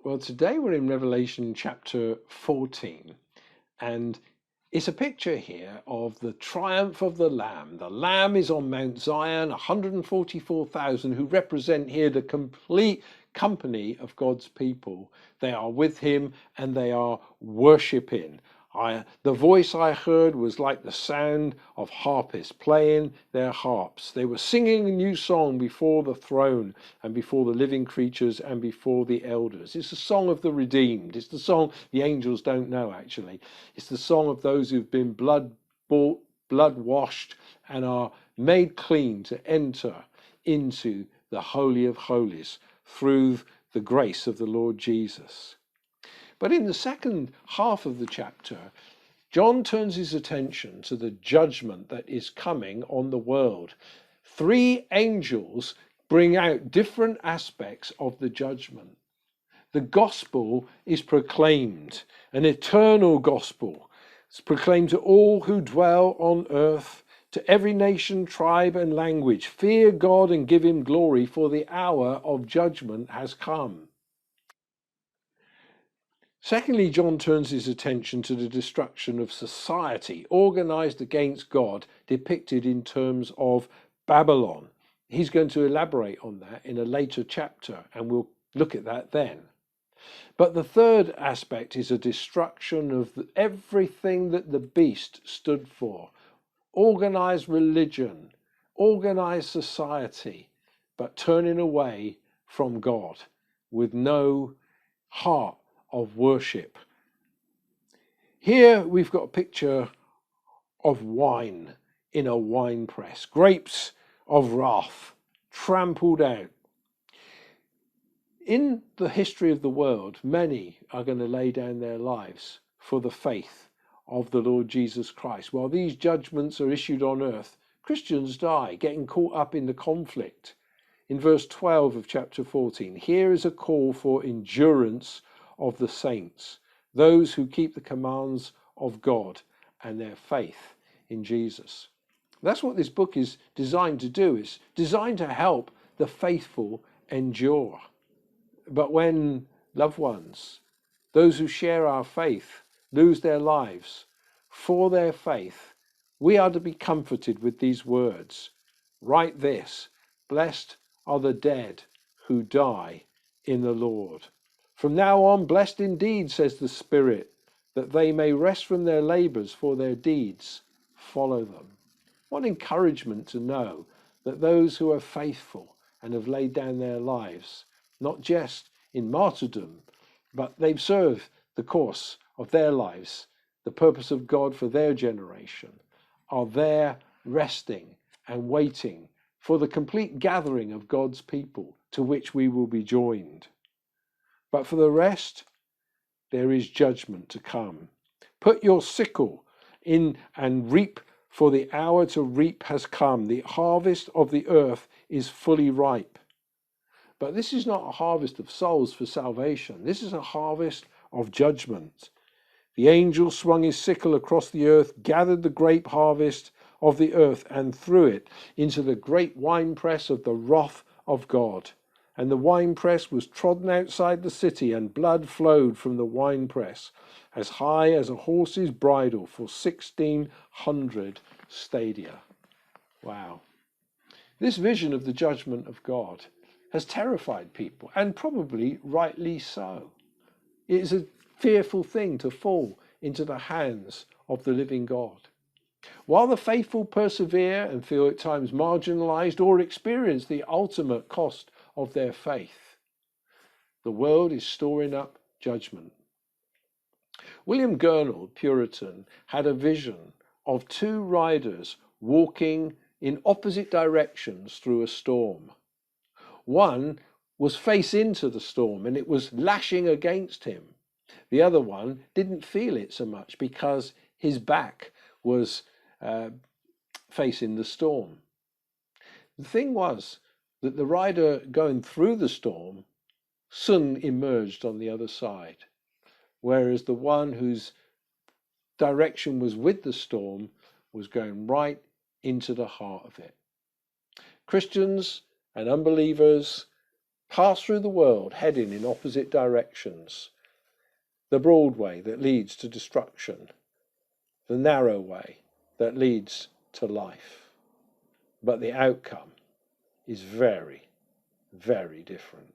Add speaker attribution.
Speaker 1: Well, today we're in Revelation chapter 14, and it's a picture here of the triumph of the Lamb. The Lamb is on Mount Zion, 144,000 who represent here the complete company of God's people. They are with him and they are worshipping. The voice I heard was like the sound of harpists playing their harps. They were singing a new song before the throne and before the living creatures and before the elders. It's the song of the redeemed. It's the song the angels don't know, actually. It's the song of those who've been blood bought, blood washed, and are made clean to enter into the Holy of Holies through the grace of the Lord Jesus. But in the second half of the chapter, John turns his attention to the judgment that is coming on the world. Three angels bring out different aspects of the judgment. The gospel is proclaimed, an eternal gospel. It's proclaimed to all who dwell on earth, to every nation, tribe, and language. Fear God and give him glory, for the hour of judgment has come. Secondly, John turns his attention to the destruction of society, organized against God, depicted in terms of Babylon. He's going to elaborate on that in a later chapter, and we'll look at that then. But the third aspect is a destruction of everything that the beast stood for. Organized religion, organized society, but turning away from God with no heart of worship. Here we've got a picture of wine in a wine press, grapes of wrath trampled out. In the history of the world, many are going to lay down their lives for the faith of the Lord Jesus Christ. While these judgments are issued on earth, Christians die, getting caught up in the conflict. In verse 12 of chapter 14, here is a call for endurance of the saints, those who keep the commands of God and their faith in Jesus. That's what this book is designed to do. It's designed to help the faithful endure. But when loved ones, those who share our faith, lose their lives for their faith, we are to be comforted with these words. Write this: blessed are the dead who die in the Lord. From now on, blessed indeed, says the Spirit, that they may rest from their labours, for their deeds follow them. What encouragement to know that those who are faithful and have laid down their lives, not just in martyrdom, but they've served the course of their lives, the purpose of God for their generation, are there resting and waiting for the complete gathering of God's people to which we will be joined. But for the rest, there is judgment to come. Put your sickle in and reap, for the hour to reap has come. The harvest of the earth is fully ripe. But this is not a harvest of souls for salvation. This is a harvest of judgment. The angel swung his sickle across the earth, gathered the grape harvest of the earth, and threw it into the great winepress of the wrath of God. And the winepress was trodden outside the city, and blood flowed from the winepress as high as a horse's bridle for 1,600 stadia. Wow. This vision of the judgment of God has terrified people, and probably rightly so. It is a fearful thing to fall into the hands of the living God. While the faithful persevere and feel at times marginalized or experience the ultimate cost of their faith, the world is storing up judgment. William Gurnall, Puritan, had a vision of two riders walking in opposite directions through a storm. One was face into the storm and it was lashing against him. The other one didn't feel it so much because his back was facing the storm. The thing was that the rider going through the storm soon emerged on the other side, whereas the one whose direction was with the storm was going right into the heart of it. Christians and unbelievers pass through the world heading in opposite directions. The broad way that leads to destruction, the narrow way that leads to life. But the outcome is very, very different.